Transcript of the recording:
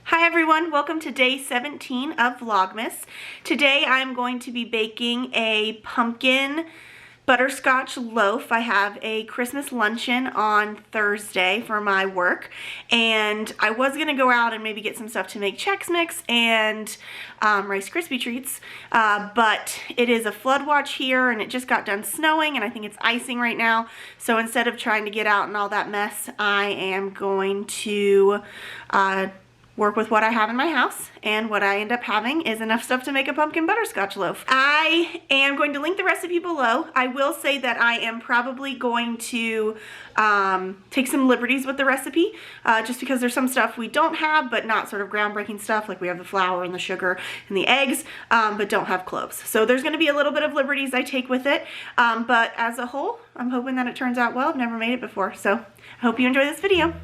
Hi everyone, welcome to day 17 of Vlogmas. Today I'm going to be baking a pumpkin butterscotch loaf. I have a Christmas luncheon on Thursday for my work, and I was gonna go out and maybe get some stuff to make Chex Mix and Rice Krispie treats, but it is a flood watch here and it just got done snowing and I think it's icing right now. So instead of trying to get out and all that mess, I am going to work with what I have in my house, and what I end up having is enough stuff to make a pumpkin butterscotch loaf. I am going to link the recipe below. I will say that I am probably going to take some liberties with the recipe, just because there's some stuff we don't have, but not sort of groundbreaking stuff, like we have the flour and the sugar and the eggs, but don't have cloves. So there's gonna be a little bit of liberties I take with it, but as a whole, I'm hoping that it turns out well. I've never made it before, so I hope you enjoy this video.